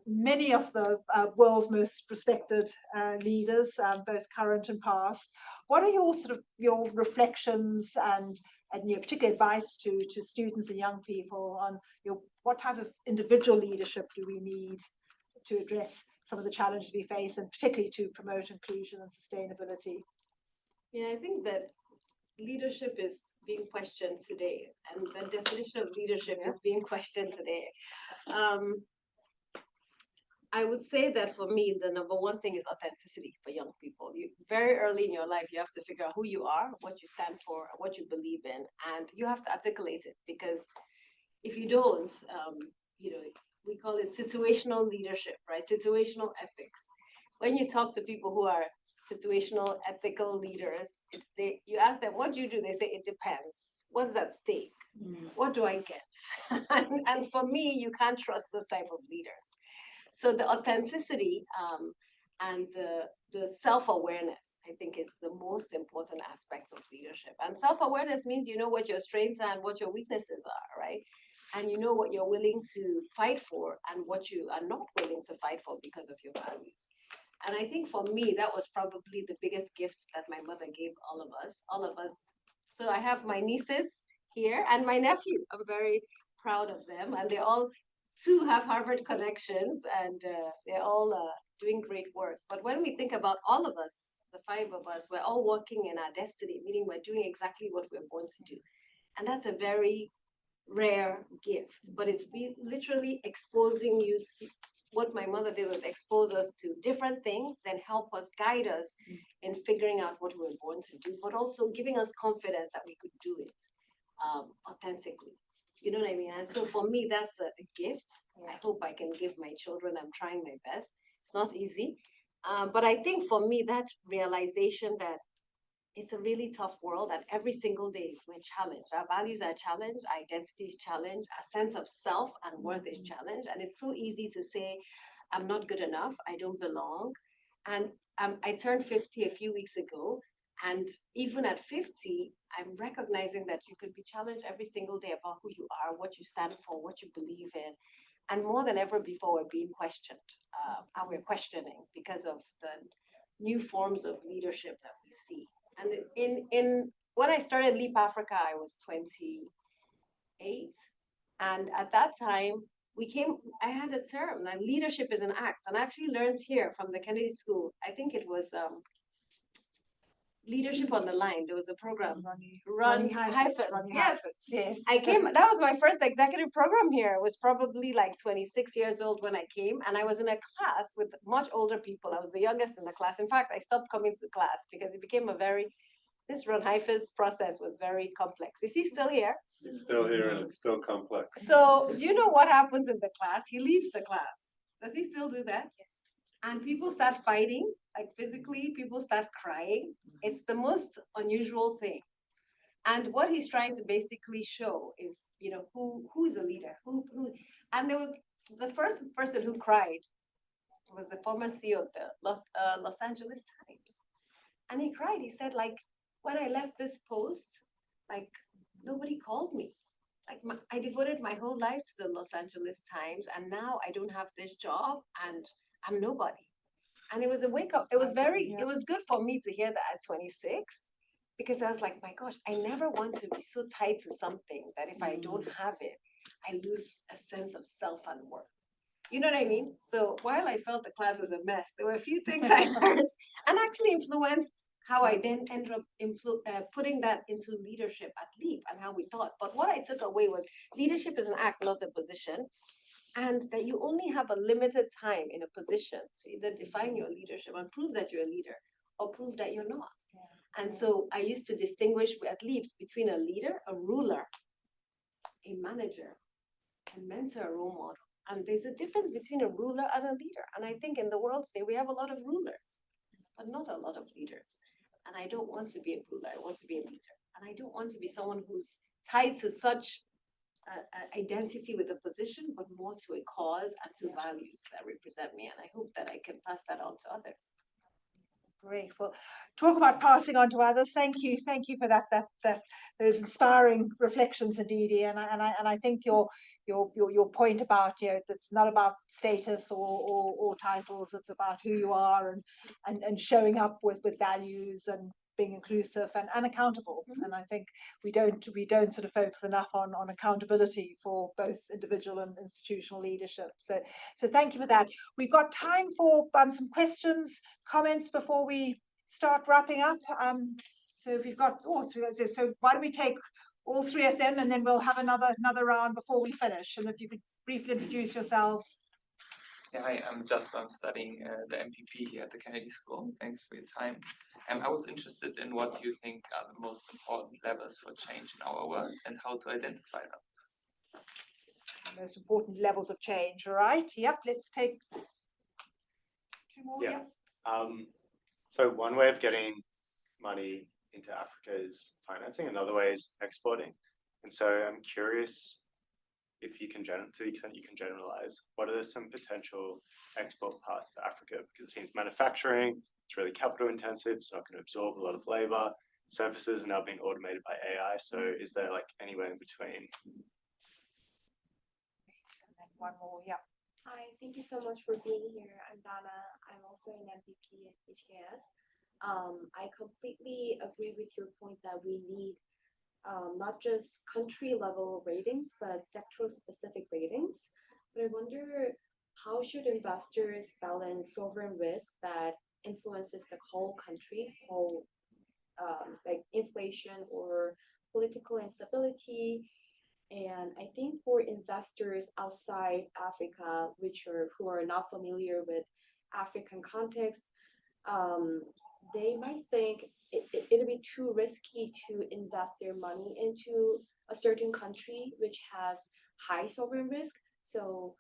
many of the world's most respected leaders, both current and past. What are your reflections and particular advice to students and young people on what type of individual leadership do we need to address some of the challenges we face, and particularly to promote inclusion and sustainability? I think that leadership is being questioned today, and the definition of leadership is being questioned today. I would say that for me, the #1 thing is authenticity for young people. Very early in your life, you have to figure out who you are, what you stand for, what you believe in, and you have to articulate it, because if you don't, we call it situational leadership, right? Situational ethics. When you talk to people who are situational ethical leaders, you ask them, what do you do? They say, it depends. What's at stake? What do I get? and for me, you can't trust those type of leaders. So the authenticity and the self-awareness, I think, is the most important aspect of leadership. And self-awareness means you know what your strengths are and what your weaknesses are, right? And you know what you're willing to fight for and what you are not willing to fight for because of your values. And I think for me, that was probably the biggest gift that my mother gave all of us. So I have my nieces here and my nephew. I'm very proud of them, and they all two have Harvard connections, and they're all doing great work. But when we think about all of us, the 5 of us, we're all working in our destiny, meaning we're doing exactly what we're born to do. And that's a very rare gift, but it's literally exposing you to what my mother did was expose us to different things, then help us, guide us in figuring out what we were born to do, but also giving us confidence that we could do it authentically. You know what I mean? And so for me, that's a gift. I hope I can give my children. I'm trying my best. It's not easy. But I think for me, that realization that it's a really tough world and every single day we're challenged. Our values are challenged, our identity is challenged, our sense of self and worth is challenged. And it's so easy to say, I'm not good enough, I don't belong. And I turned 50 a few weeks ago. And even at 50, I'm recognizing that you could be challenged every single day about who you are, what you stand for, what you believe in. And more than ever before, we're being questioned, and we're questioning because of the new forms of leadership that we see. And in when I started Leap Africa, I was 28. And at that time, I had a term, like leadership is an act. And I actually learned here from the Kennedy School, I think it was Leadership on the Line. There was a program. Ronnie Heifetz. Yes. I came, that was my first executive program here. I was probably like 26 years old when I came, and I was in a class with much older people. I was the youngest in the class. In fact, I stopped coming to class because it became this Ron Heifetz process was very complex. Is he still here? He's still here and it's still complex. So do you know what happens in the class? He leaves the class. Does he still do that? Yes. And people start fighting, like physically, people start crying. It's the most unusual thing. And what he's trying to basically show is, who is a leader? And there was the first person who cried was the former CEO of the Los Angeles Times. And he cried. He said, like, when I left this post, like, nobody called me. Like, I devoted my whole life to the Los Angeles Times, and now I don't have this job, and I'm nobody. And it was a wake up. It was good for me to hear that at 26, because I was like, my gosh, I never want to be so tied to something that if I don't have it, I lose a sense of self and worth. You know what I mean? So while I felt the class was a mess, there were a few things I learned and actually influenced how I then ended up putting that into leadership at Leap and how we thought. But what I took away was leadership is an act, not a position. And that you only have a limited time in a position to either define your leadership and prove that you're a leader or prove that you're not. And so I used to distinguish at Leap between a leader, a ruler, a manager, a mentor, a role model. And there's a difference between a ruler and a leader. And I think in the world today, we have a lot of rulers, but not a lot of leaders. And I don't want to be a ruler, I want to be a leader. And I don't want to be someone who's tied to such identity with a position, but more to a cause and to values that represent me. And I hope that I can pass that on to others. Great. Well, talk about passing on to others. Thank you for that those inspiring reflections, Ndidi. And I think your point about it's not about status or titles. It's about who you are and showing up with values and being inclusive and accountable. And I think we don't sort of focus enough on accountability for both individual and institutional leadership. So thank you for that. We've got time for some questions, comments before we start wrapping up. So if you've got so why don't we take all three of them and then we'll have another round before we finish. And if you could briefly introduce yourselves. Yeah, hi, I'm Jasper. I'm studying the MPP here at the Kennedy School. Thanks for your time. I was interested in what you think are the most important levers for change in our world and how to identify them. The most important levels of change, all right? Yep, let's take two more. Yeah. So one way of getting money into Africa is financing. Another way is exporting. And so I'm curious if you can, to the extent you can generalize, what are some potential export paths for Africa? Because it seems manufacturing, it's really capital intensive, it's not going to absorb a lot of labor. Services are now being automated by AI. So is there like anywhere in between? And then one more, yeah. Hi, thank you so much for being here. I'm Dana. I'm also an MVP at HKS. I completely agree with your point that we need not just country level ratings, but sectoral specific ratings. But I wonder, how should investors balance sovereign risk that influences the whole country, like inflation or political instability, And I think for investors outside Africa, who are not familiar with African context, they might think it'll be too risky to invest their money into a certain country which has high sovereign risk. So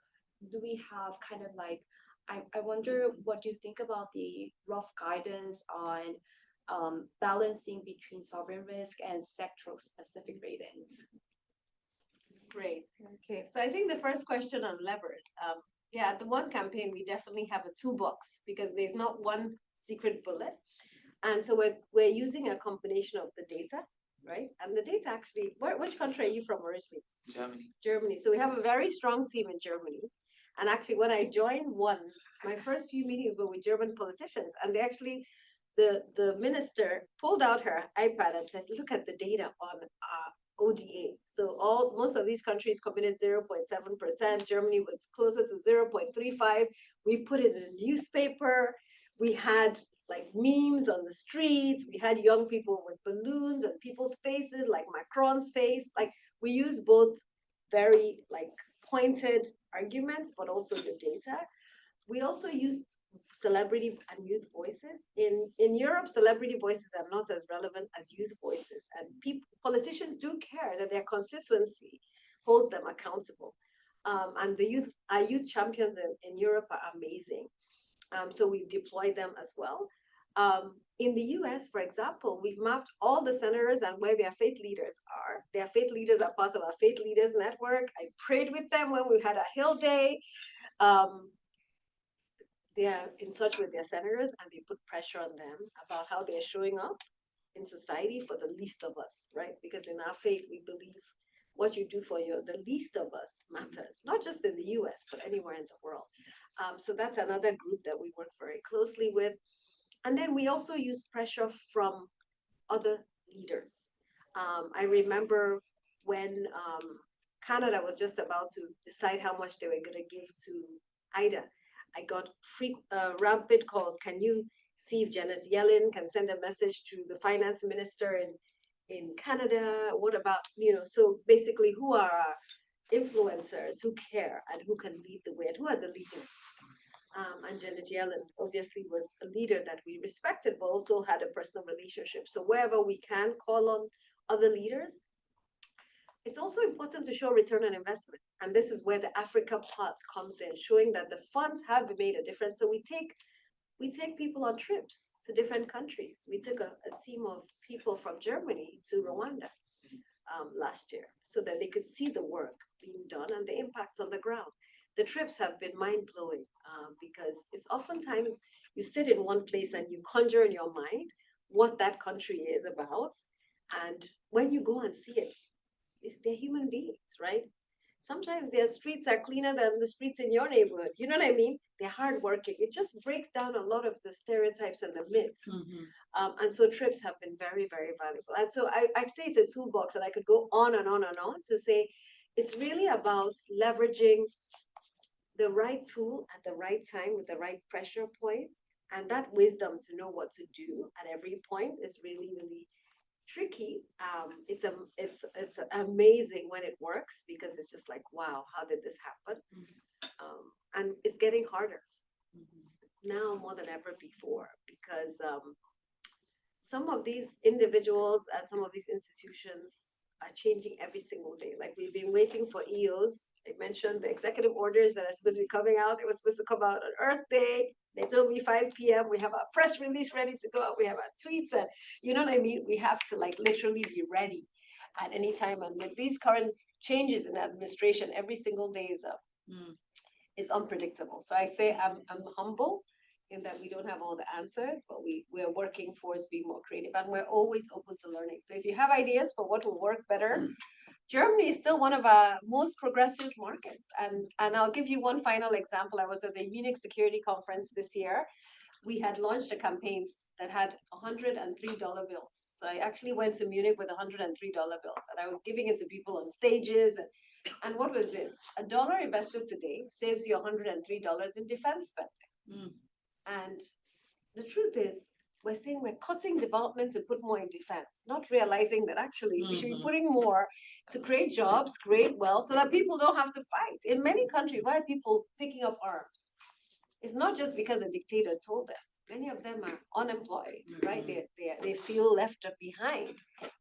do we have kind of like, I wonder what you think about the rough guidance on balancing between sovereign risk and sectoral specific ratings? Great. Okay, so I think the first question on levers. Yeah, at the One campaign, we definitely have a toolbox because there's not one secret bullet. And so we're using a combination of the data, right? And the data actually, which country are you from originally? Germany. Germany. So we have a very strong team in Germany. And actually, when I joined One, my first few meetings were with German politicians, and they actually, the minister pulled out her iPad and said, look at the data on ODA. So most of these countries committed 0.7%. Germany was closer to 0.35. We put it in a newspaper. We had like memes on the streets. We had young people with balloons and people's faces, like Macron's face. Like we use both very like pointed arguments, but also the data. We also used celebrity and youth voices. In Europe, celebrity voices are not as relevant as youth voices, and politicians do care that their constituency holds them accountable. And our youth champions in Europe are amazing. So we've deployed them as well. In the US, for example, we've mapped all the senators and where their faith leaders are. Their faith leaders are part of our faith leaders network. I prayed with them when we had a Hill Day. They are in touch with their senators and they put pressure on them about how they're showing up in society for the least of us, right? Because in our faith, we believe what you do for the least of us matters, not just in the US, but anywhere in the world. So that's another group that we work very closely with. And then we also use pressure from other leaders. I remember when Canada was just about to decide how much they were going to give to Ida. I got rapid calls. Can you see if Janet Yellen can send a message to the finance minister in Canada? What about, so basically who are our influencers who care and who can lead the way and who are the leaders? And Janet Yellen obviously was a leader that we respected, but also had a personal relationship. So wherever we can call on other leaders, it's also important to show return on investment. And this is where the Africa part comes in, showing that the funds have made a difference. So we take people on trips to different countries. We took a team of people from Germany to Rwanda last year so that they could see the work being done and the impacts on the ground. The trips have been mind-blowing because it's oftentimes you sit in one place and you conjure in your mind what that country is about. And when you go and see it, they're human beings, right? Sometimes their streets are cleaner than the streets in your neighborhood. You know what I mean? They're hardworking. It just breaks down a lot of the stereotypes and the myths. And so trips have been very, very valuable. And so I say it's a toolbox, and I could go on and on and on to say it's really about leveraging the right tool at the right time with the right pressure point, and that wisdom to know what to do at every point is really, really tricky. It's amazing when it works because it's just like, wow, how did this happen? And it's getting harder now more than ever before because some of these individuals and some of these institutions are changing every single day. Like we've been waiting for EOs. I mentioned the executive orders that are supposed to be coming out. It was supposed to come out on Earth Day. They told me 5 p.m. We have our press release ready to go. We have our tweets, and you know what I mean? We have to like literally be ready at any time. And with these current changes in administration, every single day is unpredictable. So I say I'm humble in that we don't have all the answers, but we're working towards being more creative, and we're always open to learning. So if you have ideas for what will work better, Germany is still one of our most progressive markets. And I'll give you one final example. I was at the Munich Security Conference this year. We had launched a campaign that had $103 bills. So I actually went to Munich with $103 bills, and I was giving it to people on stages. And what was this? $1 invested today saves you $103 in defense spending. And the truth is, we're saying we're cutting development to put more in defense, not realizing that actually we should be putting more to create jobs, create wealth, so that people don't have to fight. In many countries, why are people picking up arms? It's not just because a dictator told them. Many of them are unemployed, right? They feel left behind.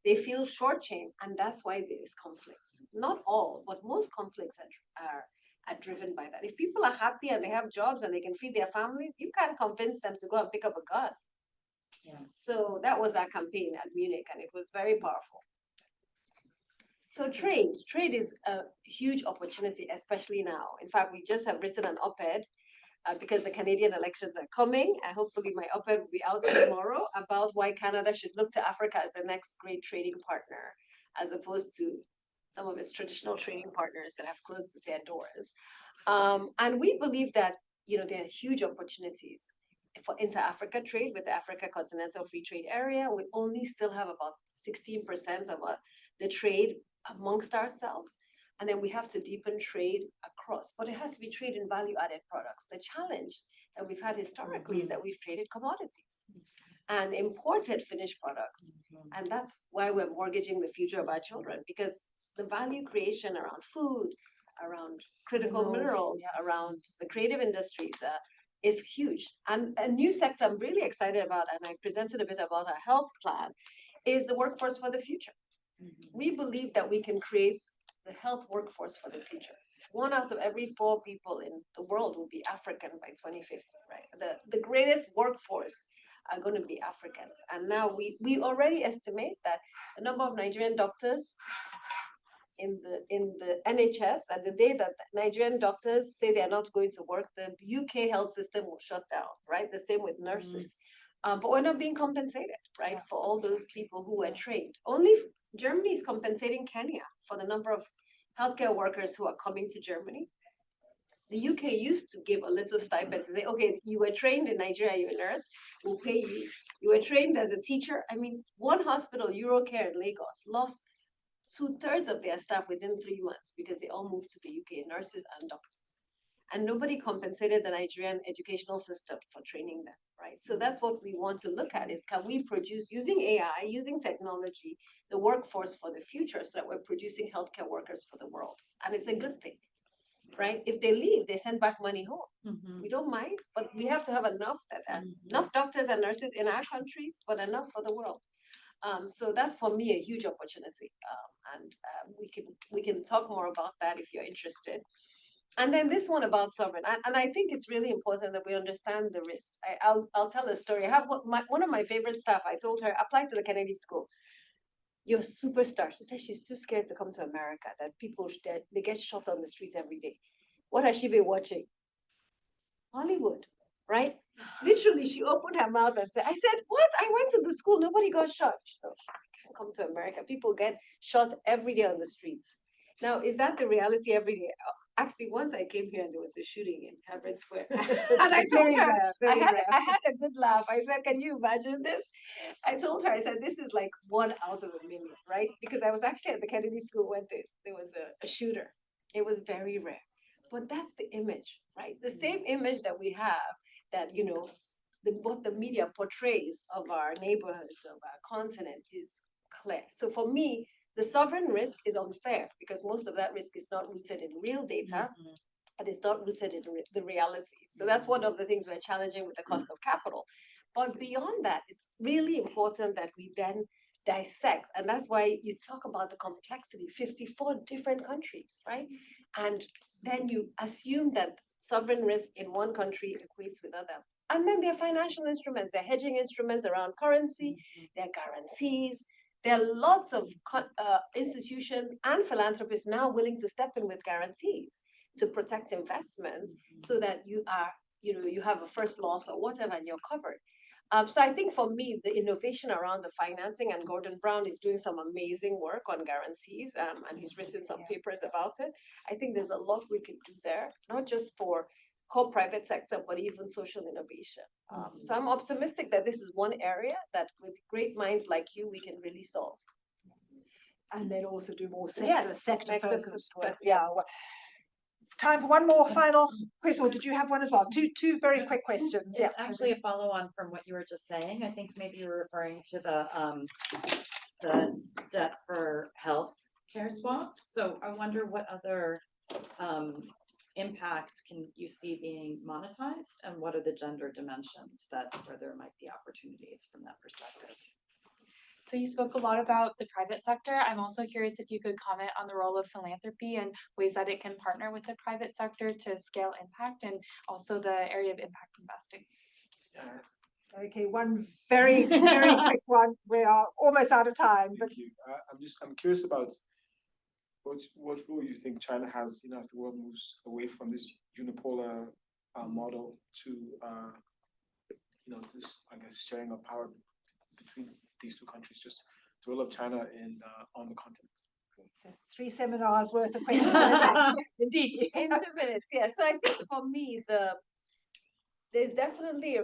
They feel shortchanged, and that's why there's conflicts. Not all, but most conflicts are driven by that. If people are happy and they have jobs and they can feed their families, you can't convince them to go and pick up a gun. Yeah. So that was our campaign at Munich, and it was very powerful. So trade is a huge opportunity, especially now. In fact, we just have written an op-ed because the Canadian elections are coming. Hopefully my op-ed will be out tomorrow about why Canada should look to Africa as the next great trading partner, as opposed to some of its traditional trading partners that have closed their doors. And we believe that, there are huge opportunities for inter-Africa trade with the Africa Continental Free Trade Area. We only still have about 16% of the trade amongst ourselves. And then we have to deepen trade across, but it has to be trade in value-added products. The challenge that we've had historically is that we've traded commodities and imported finished products. And that's why we're mortgaging the future of our children, because the value creation around food, around critical minerals, around the creative industries is huge. And a new sector I'm really excited about, and I presented a bit about our health plan, is the workforce for the future. We believe that we can create the health workforce for the future. 1 out of every 4 people in the world will be African by 2050, right? The greatest workforce are going to be Africans. And now we already estimate that the number of Nigerian doctors in the NHS, at the day that Nigerian doctors say they are not going to work, the UK health system will shut down, right? The same with nurses. But we're not being compensated, right, for all those people who were trained. Only Germany is compensating Kenya for the number of healthcare workers who are coming to Germany. The UK used to give a little stipend to say, okay, you were trained in Nigeria, you're a nurse, we'll pay you. You were trained as a teacher. I mean, one hospital, Eurocare in Lagos, lost 2/3 of their staff within 3 months because they all moved to the UK, nurses and doctors. And nobody compensated the Nigerian educational system for training them, right? So that's what we want to look at is, can we produce, using AI, using technology, the workforce for the future so that we're producing healthcare workers for the world? And it's a good thing, right? If they leave, they send back money home. We don't mind, but we have to have enough enough doctors and nurses in our countries, but enough for the world. So that's for me a huge opportunity. And we can talk more about that if you're interested. And then this one about sovereign, and I think it's really important that we understand the risks. I'll tell a story. I have one of my favorite staff. I told her, apply to the Kennedy School. You're a superstar. She said she's too scared to come to America, that people, they get shot on the streets every day. What has she been watching? Hollywood, right? Literally, she opened her mouth and said, I said, what? I went to the school, nobody got shot. So, I can't come to America. People get shot every day on the streets. Now, is that the reality every day? Actually, once I came here and there was a shooting in Harvard Square. And I told her, I had a good laugh. I said, can you imagine this? I told her, I said, this is like 1 out of a million, right? Because I was actually at the Kennedy School when there was a shooter. It was very rare. But that's the image, right? The same image that we have that, what the media portrays of our neighborhoods, of our continent is clear. So for me, the sovereign risk is unfair because most of that risk is not rooted in real data, and it's not rooted in the reality. So that's one of the things we're challenging with the cost of capital. But beyond that, it's really important that we then dissect, and that's why you talk about the complexity, 54 different countries, right? And then you assume that sovereign risk in one country equates with other. And then there are financial instruments, there are hedging instruments around currency, there are guarantees. There are lots of institutions and philanthropists now willing to step in with guarantees to protect investments so that you have a first loss or whatever and you're covered. So I think for me, the innovation around the financing, and Gordon Brown is doing some amazing work on guarantees, and he's written some papers about it. I think there's a lot we can do there, not just for core private sector, but even social innovation. So I'm optimistic that this is one area that with great minds like you, we can really solve. And then also do more sector focused work. Yes. time for one more final question, or did you have one as well? Two very quick questions. It's actually a follow-on from what you were just saying. I think maybe you were referring to the debt for health care swaps. So I wonder what other impact can you see being monetized, and what are the gender dimensions where there might be opportunities from that perspective? So you spoke a lot about the private sector. I'm also curious if you could comment on the role of philanthropy and ways that it can partner with the private sector to scale impact, and also the area of impact investing. Yes. Okay, one very quick one. We are almost out of time. But Thank you. I'm curious about what role you think China has, as the world moves away from this unipolar model to, this, I guess, sharing of power between these two countries, just the role of China on the continent. So 3 seminars worth of questions. Indeed. In 2 minutes, yeah. So I think for me, there's definitely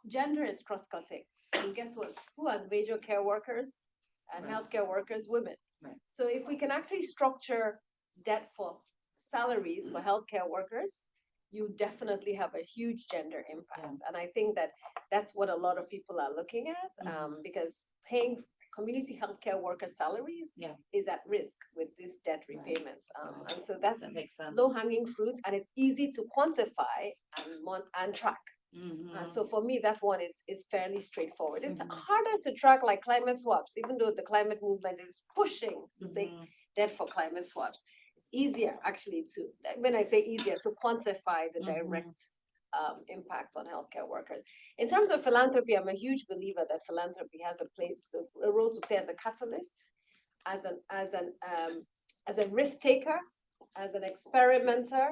gender is cross-cutting. And guess what? Who are major care workers and healthcare workers? Women. Right. So if we can actually structure debt for salaries for healthcare workers, you definitely have a huge gender impact. And I think that's what a lot of people are looking at, because paying community healthcare workers salaries is at risk with this debt repayments. And so that makes sense. Low-hanging fruit, and it's easy to quantify and track. So for me, that one is fairly straightforward. It's harder to track like climate swaps, even though the climate movement is pushing to say debt for climate swaps. It's easier actually to, when I say easier, to quantify the direct impacts on healthcare workers. In terms of philanthropy, I'm a huge believer that philanthropy has a role to play as a catalyst, as a risk taker, as an experimenter,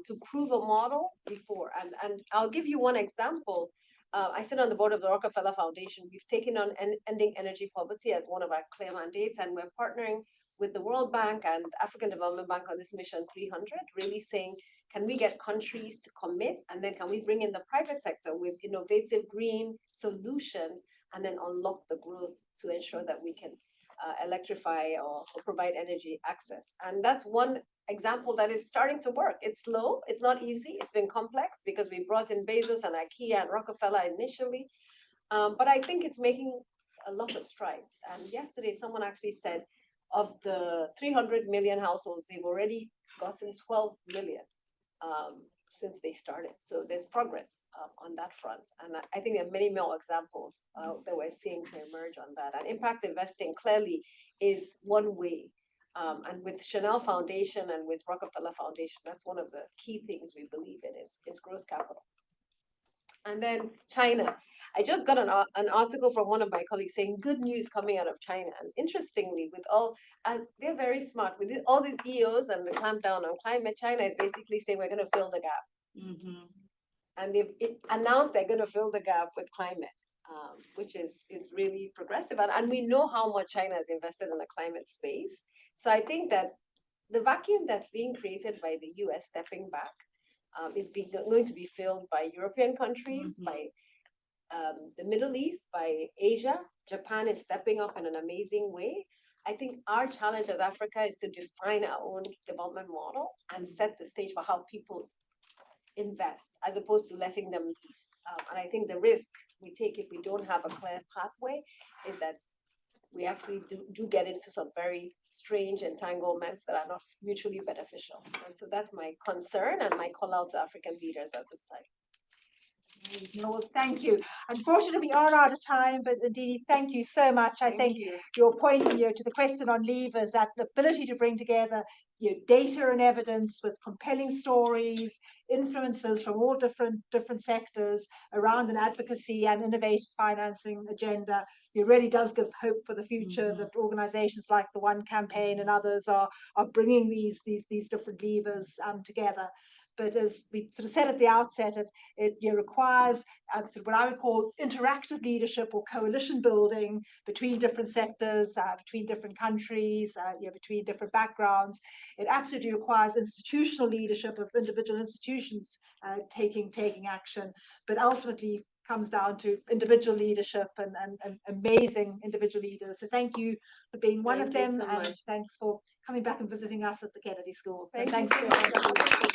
to prove a model before. And I'll give you one example. I sit on the board of the Rockefeller Foundation. We've taken on ending energy poverty as one of our clear mandates, and we're partnering with the World Bank and African Development Bank on this Mission 300, really saying, can we get countries to commit, and then can we bring in the private sector with innovative green solutions, and then unlock the growth to ensure that we can electrify or provide energy access. And that's one example that is starting to work. It's slow, it's not easy, it's been complex because we brought in Bezos and IKEA and Rockefeller initially, but I think it's making a lot of strides. And yesterday someone actually said of the 300 million households, they've already gotten 12 million since they started. So there's progress on that front. And I think there are many more examples that we're seeing to emerge on that. And impact investing clearly is one way. And with Chanel Foundation and with Rockefeller Foundation, that's one of the key things we believe in is growth capital. And then China. I just got an article from one of my colleagues saying good news coming out of China. And interestingly, they're very smart. With all these EOs and the clampdown on climate, China is basically saying we're going to fill the gap. And they've announced they're going to fill the gap with climate, which is really progressive. And we know how much China has invested in the climate space. So I think that the vacuum that's being created by the US stepping back is going to be filled by European countries, by the Middle East, by Asia. Japan is stepping up in an amazing way. I think our challenge as Africa is to define our own development model and set the stage for how people invest, as opposed to letting them lead. And I think the risk we take if we don't have a clear pathway is that we actually do get into some very strange entanglements that are not mutually beneficial. And so that's my concern and my call out to African leaders at this time. No, thank you. Unfortunately, we are out of time, but Ndidi, thank you so much. I think your point to the question on levers, that the ability to bring together data and evidence with compelling stories, influences from all different sectors around an advocacy and innovative financing agenda, it really does give hope for the future that organizations like the One Campaign and others are bringing these different levers together. But as we sort of said at the outset, it requires sort of what I would call interactive leadership or coalition building between different sectors, between different countries, between different backgrounds. It absolutely requires institutional leadership of individual institutions taking action, but ultimately comes down to individual leadership and amazing individual leaders. So thank you for being one of them, and thanks for coming back and visiting us at the Kennedy School. Thanks so much.